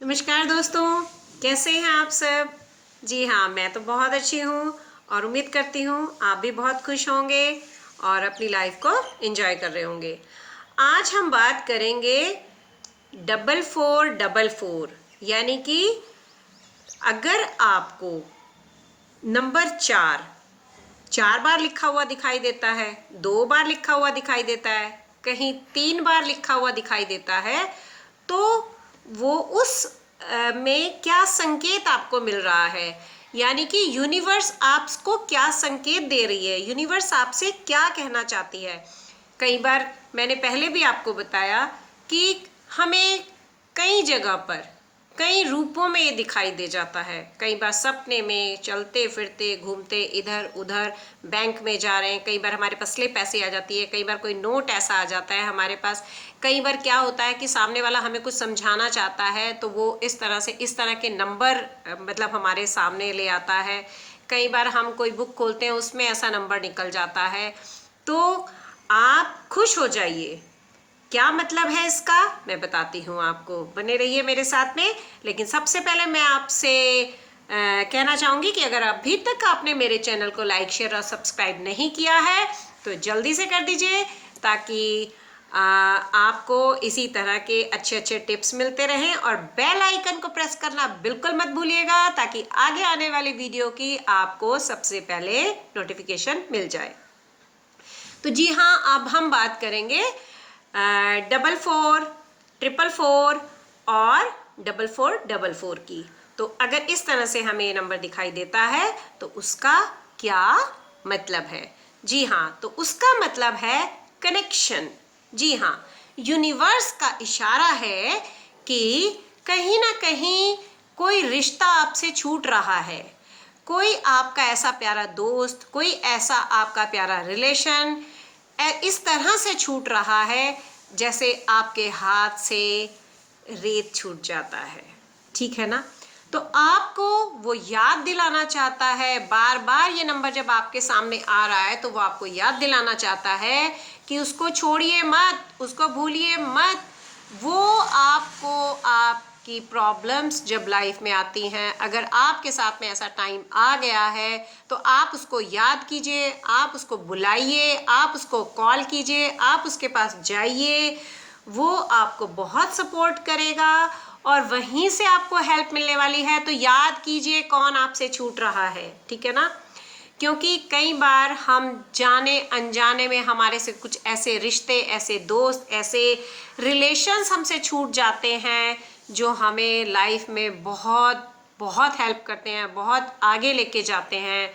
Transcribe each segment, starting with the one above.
नमस्कार दोस्तों, कैसे हैं आप सब। जी हाँ, मैं तो बहुत अच्छी हूँ और उम्मीद करती हूँ आप भी बहुत खुश होंगे और अपनी लाइफ को एंजॉय कर रहे होंगे। आज हम बात करेंगे 4444, यानी कि अगर आपको नंबर 4 बार लिखा हुआ दिखाई देता है, 2 बार लिखा हुआ दिखाई देता है, कहीं 3 बार लिखा हुआ दिखाई देता है, तो वो उस में क्या संकेत आपको मिल रहा है, यानी कि यूनिवर्स आपको क्या संकेत दे रही है, यूनिवर्स आपसे क्या कहना चाहती है। कई बार मैंने पहले भी आपको बताया कि हमें कई जगह पर कई रूपों में ये दिखाई दे जाता है। कई बार सपने में, चलते फिरते घूमते इधर उधर, बैंक में जा रहे हैं, कई बार हमारे पास स्लिप ऐसे आ जाती है, कई बार कोई नोट ऐसा आ जाता है हमारे पास। कई बार क्या होता है कि सामने वाला हमें कुछ समझाना चाहता है तो वो इस तरह से इस तरह के नंबर मतलब हमारे सामने ले आता है। कई बार हम कोई बुक खोलते हैं, उसमें ऐसा नंबर निकल जाता है। तो आप खुश हो जाइए। क्या मतलब है इसका, मैं बताती हूँ आपको, बने रहिए मेरे साथ में। लेकिन सबसे पहले मैं आपसे कहना चाहूँगी कि अगर अभी तक आपने मेरे चैनल को लाइक, शेयर और सब्सक्राइब नहीं किया है तो जल्दी से कर दीजिए, ताकि आपको इसी तरह के अच्छे अच्छे टिप्स मिलते रहें। और बेल आइकन को प्रेस करना बिल्कुल मत भूलिएगा, ताकि आगे आने वाली वीडियो की आपको सबसे पहले नोटिफिकेशन मिल जाए। तो जी हाँ, अब हम बात करेंगे 4444 और 4444 की। तो अगर इस तरह से हमें ये नंबर दिखाई देता है तो उसका क्या मतलब है। जी हाँ, तो उसका मतलब है कनेक्शन। जी हाँ, यूनिवर्स का इशारा है कि कहीं ना कहीं कोई रिश्ता आपसे छूट रहा है, कोई आपका ऐसा प्यारा दोस्त, कोई ऐसा आपका प्यारा रिलेशन इस तरह से छूट रहा है जैसे आपके हाथ से रेत छूट जाता है। ठीक है ना। तो आपको वो याद दिलाना चाहता है, बार बार ये नंबर जब आपके सामने आ रहा है तो वो आपको याद दिलाना चाहता है कि उसको छोड़िए मत, उसको भूलिए मत। वो आपको आपकी प्रॉब्लम्स जब लाइफ में आती हैं, अगर आपके साथ में ऐसा टाइम आ गया है तो आप उसको याद कीजिए, आप उसको बुलाइए, आप उसको कॉल कीजिए, आप उसके पास जाइए। वो आपको बहुत सपोर्ट करेगा और वहीं से आपको हेल्प मिलने वाली है। तो याद कीजिए कौन आपसे छूट रहा है, ठीक है ना। क्योंकि कई बार हम जाने अनजाने में हमारे से कुछ ऐसे रिश्ते, ऐसे दोस्त, ऐसे रिलेशंस हमसे छूट जाते हैं जो हमें लाइफ में बहुत बहुत हेल्प करते हैं, बहुत आगे लेके जाते हैं।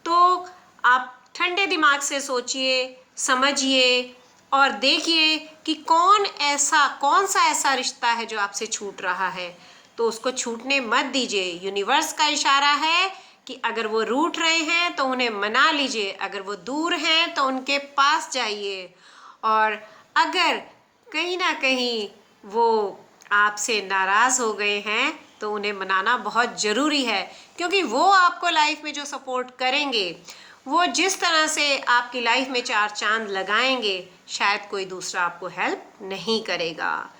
तो आप ठंडे दिमाग से सोचिए, समझिए और देखिए कि कौन सा ऐसा रिश्ता है जो आपसे छूट रहा है। तो उसको छूटने मत दीजिए। यूनिवर्स का इशारा है कि अगर वो रूठ रहे हैं तो उन्हें मना लीजिए, अगर वो दूर हैं तो उनके पास जाइए। और अगर कहीं ना कहीं वो आपसे नाराज हो गए हैं तो उन्हें मनाना बहुत ज़रूरी है, क्योंकि वो आपको लाइफ में जो सपोर्ट करेंगे, वो जिस तरह से आपकी लाइफ में 4 चांद लगाएंगे, शायद कोई दूसरा आपको हेल्प नहीं करेगा।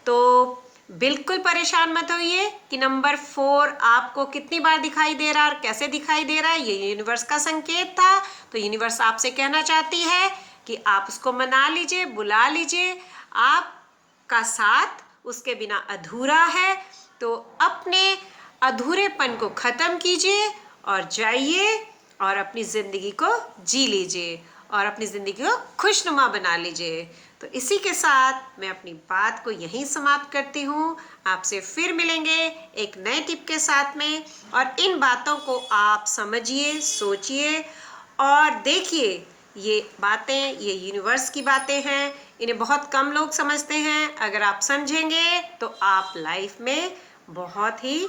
तो बिल्कुल परेशान मत होइए कि नंबर 4 आपको कितनी बार दिखाई दे रहा है और कैसे दिखाई दे रहा है। ये यूनिवर्स का संकेत था। तो यूनिवर्स आपसे कहना चाहती है कि आप उसको मना लीजिए, बुला लीजिए। आपका साथ उसके बिना अधूरा है। तो अपने अधूरेपन को ख़त्म कीजिए और जाइए और अपनी ज़िंदगी को जी लीजिए और अपनी ज़िंदगी को खुशनुमा बना लीजिए। तो इसी के साथ मैं अपनी बात को यहीं समाप्त करती हूँ। आपसे फिर मिलेंगे एक नए टिप के साथ में। और इन बातों को आप समझिए, सोचिए और देखिए। ये बातें, ये यूनिवर्स की बातें हैं, इन्हें बहुत कम लोग समझते हैं। अगर आप समझेंगे तो आप लाइफ में बहुत ही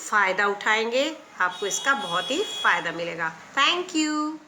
फ़ायदा उठाएंगे, आपको इसका बहुत ही फ़ायदा मिलेगा। Thank you.